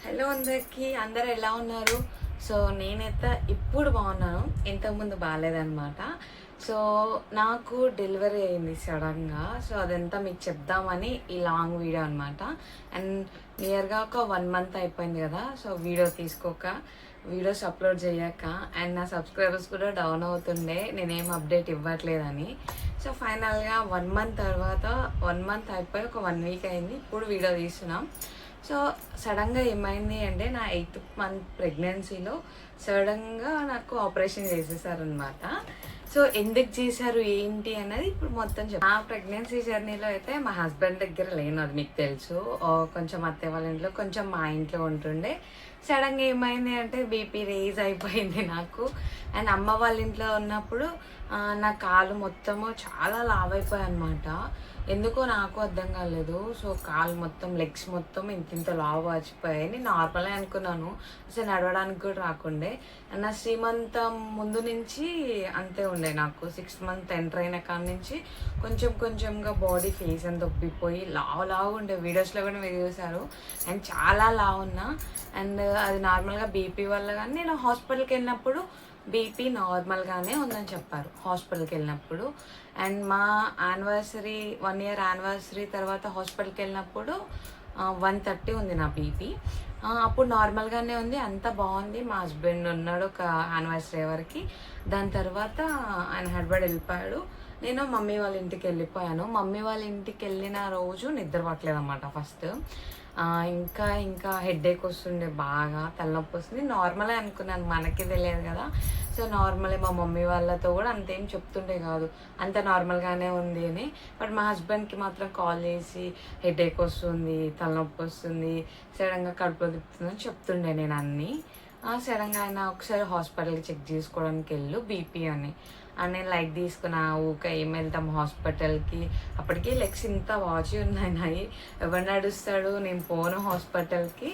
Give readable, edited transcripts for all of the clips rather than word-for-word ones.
Hello అందరికీ, అందరు ఎలా ఉన్నారు? సో నేనైతే ఇప్పుడు బాగున్నాను, ఇంతకుముందు బాగాలేదనమాట. సో నాకు డెలివరీ అయింది సడన్గా. సో అదంతా మీకు చెప్దామని ఈ లాంగ్ వీడియో అనమాట. అండ్ నియర్గా ఒక 1 మంత్ అయిపోయింది కదా. సో వీడియోస్ అప్లోడ్ చేయక అండ్ నా సబ్స్క్రైబర్స్ కూడా డౌన్ అవుతుండే, నేనేం అప్డేట్ ఇవ్వట్లేదని. సో ఫైనల్గా 1 మంత్ తర్వాత 1 మంత్ అయిపోయి ఒక 1 వీక్ అయింది, ఇప్పుడు వీడియో తీస్తున్నాం. సో సడన్గా ఏమైంది అంటే నా 8th మంత్ ప్రెగ్నెన్సీలో సడన్గా నాకు ఆపరేషన్ చేసేసారనమాట. సో ఎందుకు చేశారు ఏంటి అన్నది ఇప్పుడు మొత్తం ఆ ప్రెగ్నెన్సీ జర్నీలో అయితే మా హస్బెండ్ దగ్గర లేను, అది మీకు తెలుసు. కొంచెం అత్తయ్య వాళ్ళ ఇంట్లో, కొంచెం మా ఇంట్లో ఉంటుండే. సడన్గా ఏమైంది అంటే బీపీ రేజ్ అయిపోయింది నాకు. అండ్ అమ్మ వాళ్ళ ఇంట్లో ఉన్నప్పుడు నా కాలు మొత్తము చాలా లావ్ అయిపోయాయి అనమాట. ఎందుకో నాకు అర్థం కాలేదు. సో కాలు మొత్తం, లెగ్స్ మొత్తం ఇంత లావు వచ్చిపోయాయి. నేను నార్మలే అనుకున్నాను, అసలు నడవడానికి కూడా రాకుండే. నా శ్రీమంతం ముందు నుంచి అంతే ఉండే. నాకు 6 మంత్ ఎంటర్ అయిన కాడ నుంచి కొంచెం కొంచెంగా బాడీ ఫేస్ అంతా ఉబ్బిపోయి లావు ఉండే. వీడియోస్లో కూడా మీరు చూసారు. అండ్ చాలా లావు ఉన్నా. అండ్ అది నార్మల్గా బీపీ వల్ల. కానీ నేను హాస్పిటల్కి వెళ్ళినప్పుడు బీపీ నార్మల్గానే ఉందని చెప్పారు హాస్పిటల్కి వెళ్ళినప్పుడు. అండ్ మా యానివర్సరీ 1 year యానివర్సరీ తర్వాత హాస్పిటల్కి వెళ్ళినప్పుడు 130 ఉంది నా బీపీ. అప్పుడు నార్మల్గానే ఉంది, అంతా బాగుంది. మా హస్బెండ్ ఉన్నాడు ఒక యానివర్సరీ వరకు. దాని తర్వాత ఆయన హైదరాబాద్ వెళ్ళిపోయాడు. నేను మమ్మీ వాళ్ళ ఇంటికి వెళ్ళిపోయాను. మమ్మీ వాళ్ళ ఇంటికి వెళ్ళిన రోజు నిద్ర పట్టలేదు అన్నమాట ఫస్ట్. ఇంకా హెడేక్ వస్తుండే, బాగా తలనొప్పి వస్తుంది. నార్మలే అనుకున్నాను, మనకి తెలియదు కదా. సో నార్మలే, మా మమ్మీ వాళ్ళతో కూడా అంతేం చెప్తుండే కాదు, అంత నార్మల్గానే ఉంది అని. బట్ మా హస్బెండ్కి మాత్రం కాల్ చేసి హెడేక్ వస్తుంది, తలనొప్పి వస్తుంది, సడన్గా కడుపులో తిప్పుతుంది అని చెప్తుండే నేను అన్నీ. సడన్గా ఆయన ఒకసారి హాస్పిటల్కి చెక్ చేసుకోవడానికి బీపీ అని. నేను లైట్ తీసుకున్నా, ఊకే ఏం వెళ్తాం హాస్పిటల్కి. అప్పటికి లెగ్స్ ఇంత వాచి ఉన్నాయి, ఎవరు నడుస్తాడు, నేను పోను హాస్పిటల్కి.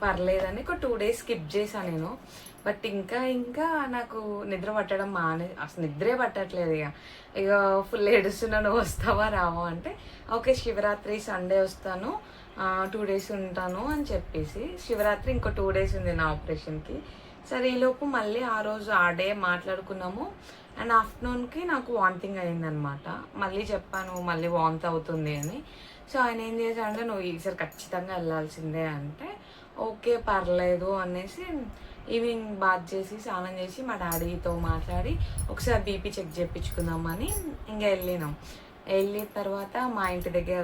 పర్లేదని ఒక 2 days స్కిప్ చేశాను నేను. బట్ ఇంకా నాకు నిద్ర పట్టడం అసలు నిద్రే పట్టట్లేదు. ఇక ఫుల్ ఏడుస్తున్నాను, వస్తావా రావా అంటే ఓకే శివరాత్రి సండే వస్తాను, 2 days ఉంటాను అని చెప్పేసి. శివరాత్రి ఇంకో 2 days ఉంది నా ఆపరేషన్కి. సరే ఈలోపు మళ్ళీ ఆ డే మాట్లాడుకున్నాము. అండ్ ఆఫ్టర్నూన్కి నాకు వామిటింగ్ అయిందనమాట. మళ్ళీ చెప్పాను మళ్ళీ వాంత్ అవుతుంది అని. సో ఆయన ఏం చేశాడంటే నువ్వు ఈసారి ఖచ్చితంగా వెళ్ళాల్సిందే అంటే ఓకే పర్లేదు అనేసి ఈవినింగ్ బాత్ చేసి స్నానం చేసి మా డాడీతో మాట్లాడి ఒకసారి బీపీ చెక్ చేయించుకుందామని ఇంకా వెళ్ళినాం. వెళ్ళిన తర్వాత మా ఇంటి దగ్గర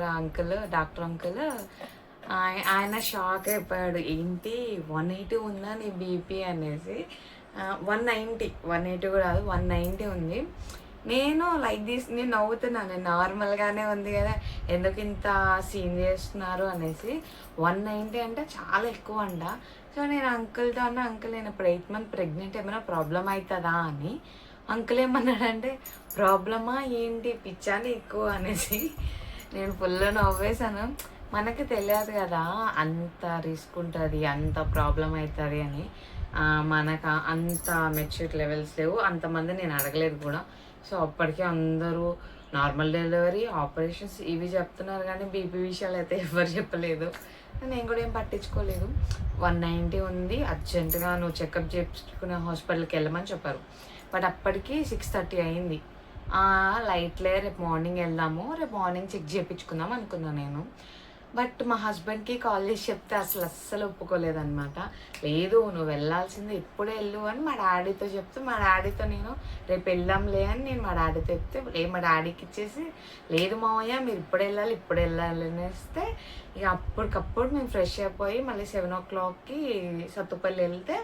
డాక్టర్ అంకుల్ ఆయన షాక్ అయిపోయాడు, ఏంటి 180 ఉందా నీ బీపీ అనేసి. 180 కూడా కాదు, 190 ఉంది. నేను నేను నవ్వుతున్నాను, నార్మల్గానే ఉంది కదా, ఎందుకు ఇంత సీన్ చేస్తున్నారు అనేసి. 190 అంటే చాలా ఎక్కువ అంట. సో నేను అంకుల్తో అంకుల్ నేను ఇప్పుడు 8 month ప్రెగ్నెంట్, ఏమైనా ప్రాబ్లం అవుతుందా అని. అంకుల్ ఏమన్నాడంటే ప్రాబ్లమా ఏంటి, పిచ్చాని ఎక్కువ అనేసి. నేను ఫుల్ నవ్వేశాను. మనకి తెలియదు కదా అంత రిస్క్ ఉంటుంది, అంత ప్రాబ్లం అవుతుంది అని. మనకు అంత మెచ్యూర్ లెవెల్స్ లేవు, అంతమంది నేను అడగలేదు కూడా. సో అప్పటికే అందరూ నార్మల్ డెలివరీ, ఆపరేషన్స్ ఇవి చెప్తున్నారు, కానీ బీపీ విషయాలు అయితే ఎవరు చెప్పలేదు. నేను కూడా ఏం పట్టించుకోలేదు. 190 ఉంది, అర్జెంటుగా నువ్వు చెకప్ చేయించుకునే హాస్పిటల్కి వెళ్ళమని చెప్పారు. బట్ అప్పటికి 6:30 అయింది. లైట్లే, రేపు మార్నింగ్ వెళ్దాము, రేపు మార్నింగ్ చెక్ చేయించుకుందాం అనుకున్నాను నేను. బట్ మా హస్బెండ్కి కాల్ చేసి చెప్తే అస్సలు ఒప్పుకోలేదన్నమాట. లేదు నువ్వు వెళ్ళాల్సిందే, ఇప్పుడే వెళ్ళు అని మా డాడీతో చెప్తే, మా డాడీతో నేను రేపు వెళ్దాంలే అని నేను మా డాడీతో చెప్తే మా డాడీకి ఇచ్చేసి లేదు మావయ్య మీరు ఇప్పుడు వెళ్ళాలి అనేస్తే ఇక అప్పటికప్పుడు మేము ఫ్రెష్ అయిపోయి మళ్ళీ 7 o'clockకి సత్తుపల్లి వెళ్తే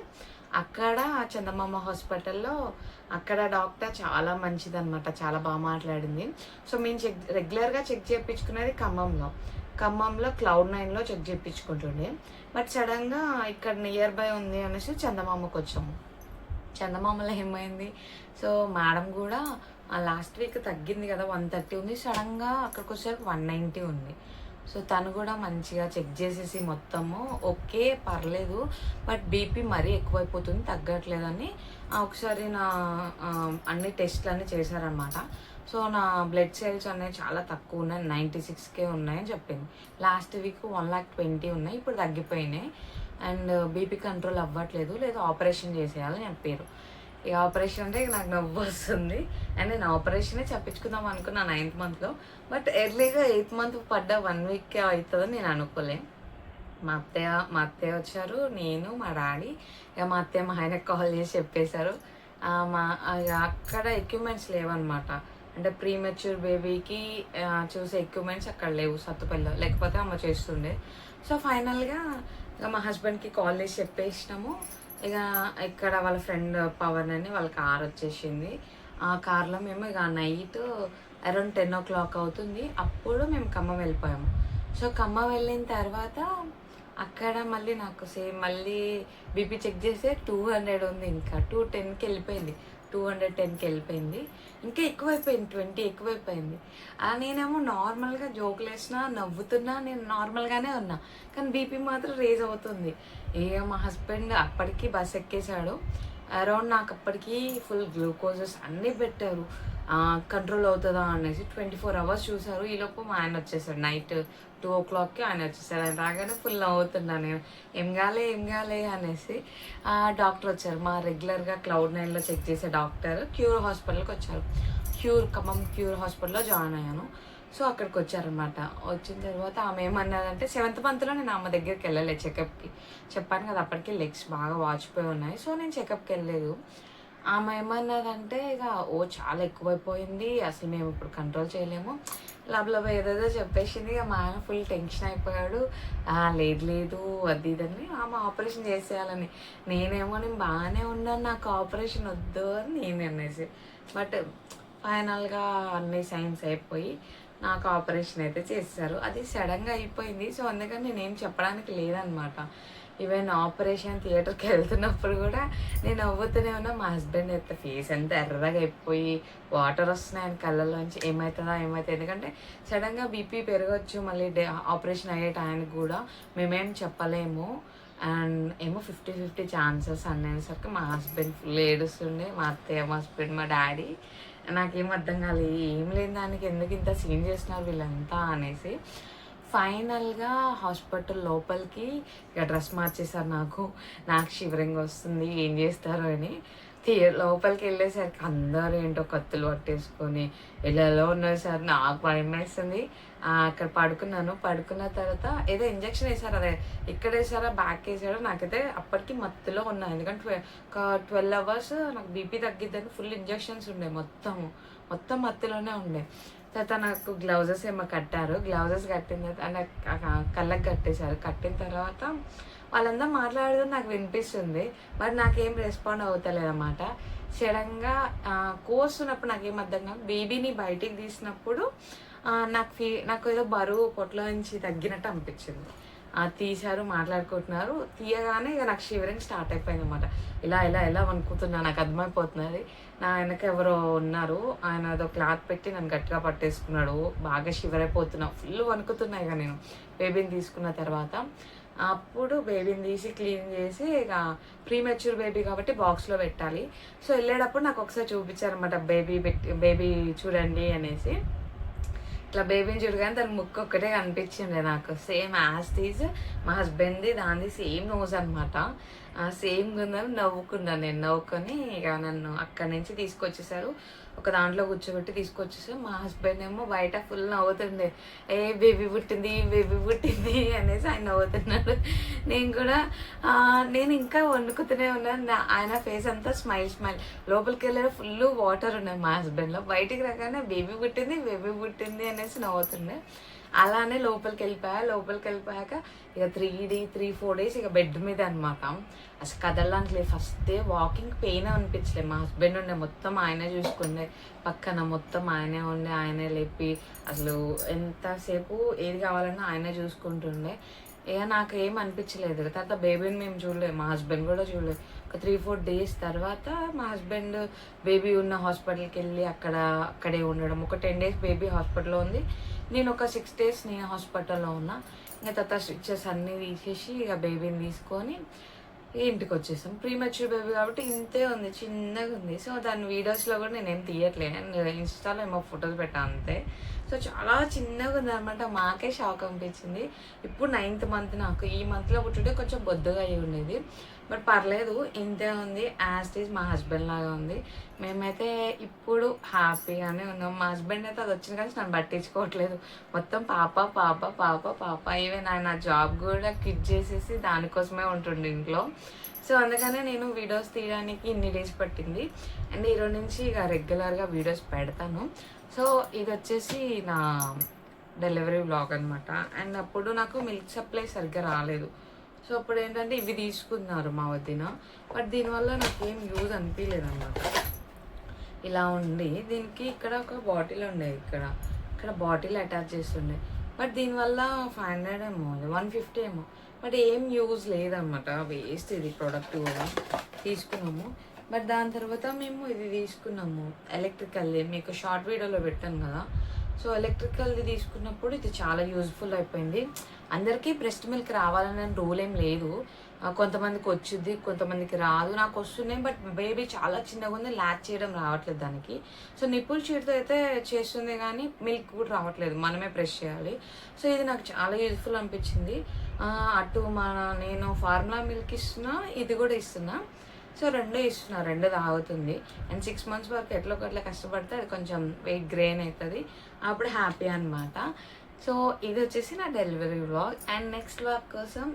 అక్కడ చందమామ హాస్పిటల్లో అక్కడ డాక్టర్ చాలా మంచిదన్నమాట, చాలా బాగా మాట్లాడింది. సో మేము రెగ్యులర్గా చెక్ చేయించుకునేది ఖమ్మంలో Cloud9లో చెక్ చేయించుకుంటుండే. బట్ సడన్గా ఇక్కడ నియర్ బై ఉంది అనేసి చందమామకు వచ్చాము. చందమామలో ఏమైంది, సో మేడం కూడా లాస్ట్ వీక్ తగ్గింది కదా, 130 ఉంది, సడన్గా అక్కడికి వచ్చేసరికి 190 ఉంది. సో తను కూడా మంచిగా చెక్ చేసేసి మొత్తము ఓకే పర్లేదు, బట్ బీపీ మరీ ఎక్కువైపోతుంది, తగ్గట్లేదని ఒకసారి నా అన్ని టెస్ట్లు చేశారనమాట. సో నా బ్లడ్ సెల్స్ అనేవి చాలా తక్కువ ఉన్నాయి, 96K ఉన్నాయని చెప్పింది. లాస్ట్ వీక్ 120 ఉన్నాయి, ఇప్పుడు తగ్గిపోయినాయి. అండ్ బీపీ కంట్రోల్ అవ్వట్లేదు, లేదా ఆపరేషన్ చేసేయాలని చెప్పారు. ఇక ఆపరేషన్ అంటే ఇక నాకు నవ్వు వస్తుంది. అండ్ నేను ఆపరేషనే చెప్పించుకుందాం అనుకున్నా 9th మంత్లో. బట్ ఎర్లీగా 8th మంత్ పడ్డ 1 వీక్కే అవుతుందని నేను అనుకోలే. మా అత్తయ్య వచ్చారు, నేను, మా డాడీ. ఇక మా అత్తయ్య మా ఆయనకు కాల్ చేసి చెప్పేశారు. అక్కడ ఎక్విప్మెంట్స్ లేవన్నమాట. అంటే ప్రీమెచ్యూర్ బేబీకి చూసే ఎక్విప్మెంట్స్ అక్కడ లేవు సత్తుపల్లిలో, లేకపోతే అమ్మ చేస్తుండే. సో ఫైనల్గా ఇక మా హస్బెండ్కి కాల్ చేసి చెప్పేసినాము. ఇక ఇక్కడ వాళ్ళ ఫ్రెండ్ పవన్ అని వాళ్ళ కార్ వచ్చేసింది. ఆ కార్లో మేము ఇక నైట్ అరౌండ్ 10 o'clock అవుతుంది. అప్పుడు మేము ఖమ్మం వెళ్ళిపోయాము. సో ఖమ్మం వెళ్ళిన తర్వాత అక్కడ మళ్ళీ నాకు సేమ్ మళ్ళీ బీపీ చెక్ చేస్తే 200 ఉంది. ఇంకా 210కి వెళ్ళిపోయింది, 210కి వెళ్ళిపోయింది. ఇంకా ఎక్కువైపోయింది, 20 ఎక్కువైపోయింది. నేనేమో నార్మల్గా జోకులు వేసినా నవ్వుతున్నా, నేను నార్మల్గానే ఉన్నా, కానీ బీపీ మాత్రం రేజ్ అవుతుంది. ఇక మా హస్బెండ్ అప్పటికి బస్ ఎక్కేశాడు. అరౌండ్ నాకు అప్పటికి ఫుల్ గ్లూకోజెస్ అన్నీ పెట్టారు. కంట్రోల్ అవుతుందా అనేసి 24 hours చూసారు. ఈలోపు మా ఆయన వచ్చేసాడు. నైట్ 2 o'clockకి ఆయన వచ్చేసాడు. ఆయన రాగానే ఫుల్ నవ్వుతున్నాను నేను, ఏం కాలే అనేసి. డాక్టర్ వచ్చారు, మా రెగ్యులర్గా Cloud9లో చెక్ చేసే డాక్టర్ క్యూర్ హాస్పిటల్కి వచ్చారు. ఖమ్మం క్యూర్ హాస్పిటల్లో జాయిన్ అయ్యాను. సో అక్కడికి వచ్చారనమాట. వచ్చిన తర్వాత ఆమె ఏమన్నదంటే 7th మంత్లో నేను ఆమె దగ్గరికి వెళ్ళలే చెకప్కి. చెప్పాను కదా అప్పటికి లెగ్స్ బాగా వాచిపోయి ఉన్నాయి. సో నేను చెకప్కి వెళ్ళలేదు. ఆమె ఏమన్నదంటే ఇక చాలా ఎక్కువైపోయింది, అసలు మేము ఇప్పుడు కంట్రోల్ చేయలేము, లబ్ ఏదేదో చెప్పేసింది. ఇక మా ఆయన ఫుల్ టెన్షన్ అయిపోయాడు. లేదు అది ఇదని ఆమె ఆపరేషన్ చేసేయాలని. నేను బాగానే ఉన్నాను, నాకు ఆపరేషన్ వద్దు అని నేను అనేసి. బట్ ఫైనల్గా అన్ని సైన్స్ అయిపోయి నాకు ఆపరేషన్ అయితే చేస్తారు. అది సడన్గా అయిపోయింది. సో అందుకని నేనేం చెప్పడానికి లేదనమాట. ఈవెన్ ఆపరేషన్ థియేటర్కి వెళ్తున్నప్పుడు కూడా నేను నవ్వుతూనే ఉన్నా. మా హస్బెండ్ అయితే ఫేస్ ఎంత ఎర్రగా అయిపోయి వాటర్ వస్తున్నాయి ఆయన కళ్ళల్లోంచి. ఏమవుతుందా ఎందుకంటే సడన్గా బీపీ పెరగచ్చు మళ్ళీ ఆపరేషన్ అయ్యే టైంకి కూడా మేమేం చెప్పలేము. అండ్ ఏమో 50-50 ఛాన్సెస్ అనేసరికి మా హస్బెండ్ ఫుల్ ఏడుస్తుండే, మా అత్తయ్య, మా హస్బెండ్, మా డాడీ. నాకేం అర్థం కాలేదు, ఏం లేని దానికి ఎందుకు ఇంత సీన్ చేస్తున్నారు వీళ్ళంతా అనేసి. ఫైనల్గా హాస్పిటల్ లోపలికి ఇక డ్రెస్ మార్చేసారు. నాకు షివరింగ్ వస్తుంది, ఏం చేస్తారు అని. లోపలికి వెళ్ళేసరికి అందరూ ఏంటో కత్తులు పట్టేసుకొని ఎలా ఉన్నారు సార్. నాకు భయం వేస్తుంది. అక్కడ పడుకున్న తర్వాత ఏదో ఇంజక్షన్ వేసారు, అదే ఇక్కడ వేసారా బ్యాక్ వేసారో నాకైతే అప్పటికి మత్తులో ఉన్నా. ఎందుకంటే ఒక 12 hours నాకు బీపీ తగ్గిద్దని ఫుల్ ఇంజక్షన్స్ ఉండే, మొత్తం మత్తులోనే ఉండే. తర్వాత నాకు గ్లౌజెస్ ఏమో కట్టారు. గ్లౌజెస్ కట్టిన తర్వాత కళ్ళకి కట్టేశారు. కట్టిన తర్వాత వాళ్ళందరూ మాట్లాడేది నాకు వినిపిస్తుంది, బట్ నాకేం రెస్పాండ్ అవుతలేదు అన్నమాట. సడన్గా కోస్తున్నప్పుడు నాకేం అర్థం కాదు. బేబీని బయటికి తీసినప్పుడు నాకు ఏదో బరువు పొట్టలో నుంచి తగ్గినట్టు అనిపించింది. తీశారు, మాట్లాడుకుంటున్నారు. తీయగానే ఇక నాకు షివరింగ్ స్టార్ట్ అయిపోయింది అనమాట. ఇలా వణుకుతున్నా, నాకు అర్థమైపోతున్నది. నా వెనక ఎవరో ఉన్నారు, ఆయన ఏదో క్లాత్ పెట్టి నన్ను గట్టిగా పట్టేసుకున్నాడు. బాగా షివర్ అయిపోతున్నా, ఫుల్ వణుకుతున్నా. ఇక నేను బేబీని తీసుకున్న తర్వాత అప్పుడు బేబీని తీసి క్లీన్ చేసి ఇక ప్రీమెచ్యూర్ బేబీ కాబట్టి బాక్స్లో పెట్టాలి. సో వెళ్ళేటప్పుడు నాకు ఒకసారి చూపించారనమాట, బేబీ చూడండి అనేసి. ఇట్లా బేబీని చూడగానే దాని ముక్కు ఒక్కటే కనిపించింది నాకు. సేమ్ యాస్టీజ్ మా హస్బెండ్ది, దానిది సేమ్ నోజ్ అనమాట. సేమ్ ఉందని నవ్వుకున్నాను. నేను నవ్వుకొని ఇక నన్ను అక్కడి నుంచి తీసుకొచ్చేసారు, ఒక దాంట్లో కూర్చోబెట్టి తీసుకొచ్చేసారు. మా హస్బెండ్ ఏమో బయట ఫుల్ నవ్వుతుండే, బేబీ పుట్టింది అనేసి ఆయన నవ్వుతున్నాడు. నేను ఇంకా వండుకుతూనే ఉన్నాను. ఆయన ఫేస్ అంతా స్మైల్. లోపలికి వెళ్ళే ఫుల్ వాటర్ ఉన్నాయి మా హస్బెండ్లో. బయటికి రాగానే బేబీ పుట్టింది అనేసి నవ్వుతుండే. అలానే లోపలికి వెళ్ళిపోయాక ఇక 3-4 days ఇక బెడ్ మీద అనమాట. అసలు కదలడానికి లేదు. ఫస్ట్ డే వాకింగ్ పెయిన్ అనిపించలేదు. మా హస్బెండ్ ఉండే, మొత్తం ఆయనే చూసుకుండే, పక్కన మొత్తం ఆయనే ఉండే, ఆయనే లేపి అసలు ఎంతసేపు ఏది కావాలన్నా ఆయనే చూసుకుంటుండే. ఇక నాకు ఏం అనిపించలేదు. తర్వాత బేబీని మేము చూడలేదు, మా హస్బెండ్ కూడా చూడలేదు. ఒక 3-4 days తర్వాత మా హస్బెండ్ బేబీ ఉన్న హాస్పిటల్కి వెళ్ళి అక్కడే ఉండడం. ఒక 10 days బేబీ హాస్పిటల్లో ఉంది, నేను ఒక 6 days నేను హాస్పిటల్లో ఉన్నా. ఇంకా తర్వాత స్టిచెస్ అన్నీ తీసేసి ఇక బేబీని తీసుకొని ఇంటికి వచ్చేసాం. ప్రీ మెచ్యూర్ బేబీ కాబట్టి ఇంతే ఉంది, చిన్నగా ఉంది. సో దాని వీడియోస్లో కూడా నేనేం తీయట్లే, ఇన్స్టాలో ఏమో ఫొటోస్ పెట్టా అంతే. సో చాలా చిన్నగా ఉంది అనమాట. మాకే షాక్ అనిపించింది. ఇప్పుడు 9th మంత్, నాకు ఈ మంత్లో పుట్టుంటే కొంచెం బొద్దుగా అయ్యి ఉండేది, బట్ పర్లేదు, ఇంతే ఉంది. యాజ్ ఈజ్ మా హస్బెండ్ లాగా ఉంది. మేమైతే ఇప్పుడు హ్యాపీగానే ఉన్నాం. మా హస్బెండ్ అయితే అది వచ్చిన కానీ నన్ను పట్టించుకోవట్లేదు. మొత్తం పాప పాప పాప పాప. ఈవెన్ ఆయన జాబ్ కూడా క్విట్ చేసేసి దానికోసమే ఉంటుండే ఇంట్లో. సో అందుకనే నేను వీడియోస్ తీయడానికి ఇన్ని డేస్ పట్టింది. అండ్ ఈరోజు నుంచి ఇక రెగ్యులర్గా వీడియోస్ పెడతాను. సో ఇది వచ్చేసి నా డెలివరీ వ్లాగ్ అనమాట. అండ్ అప్పుడు నాకు మిల్క్ సప్లై సరిగ్గా రాలేదు. సో అప్పుడు ఏంటంటే ఇవి తీసుకున్నారు మా వదిన, బట్ దీనివల్ల నాకు ఏం యూజ్ అనిపించలేదు అనమాట. ఇలా ఉండి దీనికి ఇక్కడ ఒక బాటిల్ ఉండేది, ఇక్కడ బాటిల్ అటాచ్ చేస్తుండే, బట్ దీనివల్ల 500 ఏమో, 150 ఏమో, బట్ ఏం యూజ్ లేదనమాట. వేస్ట్ ఇది ప్రోడక్ట్ కూడా తీసుకున్నాము. బట్ దాని తర్వాత మేము ఇది తీసుకున్నాము ఎలక్ట్రికల్ది, మీకు షార్ట్ వీడియోలో పెట్టాను కదా. సో ఎలక్ట్రికల్ది తీసుకున్నప్పుడు ఇది చాలా యూజ్ఫుల్ అయిపోయింది. అందరికీ బ్రెస్ట్ మిల్క్ రావాలనే రూల్ ఏం లేదు. కొంతమందికి వచ్చింది, కొంతమందికి రాదు. నాకు వస్తున్నాయి, బట్ బేబీ చాలా చిన్నగా ఉంది, ల్యాచ్ చేయడం రావట్లేదు దానికి. సో నిప్పుల్ షీట్తో అయితే చేస్తుంది కానీ మిల్క్ కూడా రావట్లేదు, మనమే ప్రెస్ చేయాలి. సో ఇది నాకు చాలా యూజ్ఫుల్ అనిపించింది. అటు నేను ఫార్ములా మిల్క్ ఇస్తున్నా, ఇది కూడా ఇస్తున్నా. సో రెండూ ఇస్తున్నా, రెండు తాగుతుంది. అండ్ 6 months వరకు ఎట్లా ఒకట్లా కష్టపడితే అది కొంచెం వెయిట్ గ్రెయిన్ అవుతుంది, అప్పుడు హ్యాపీ అనమాట. సో ఇది వచ్చేసి నా delivery vlog. And next vlog కోసం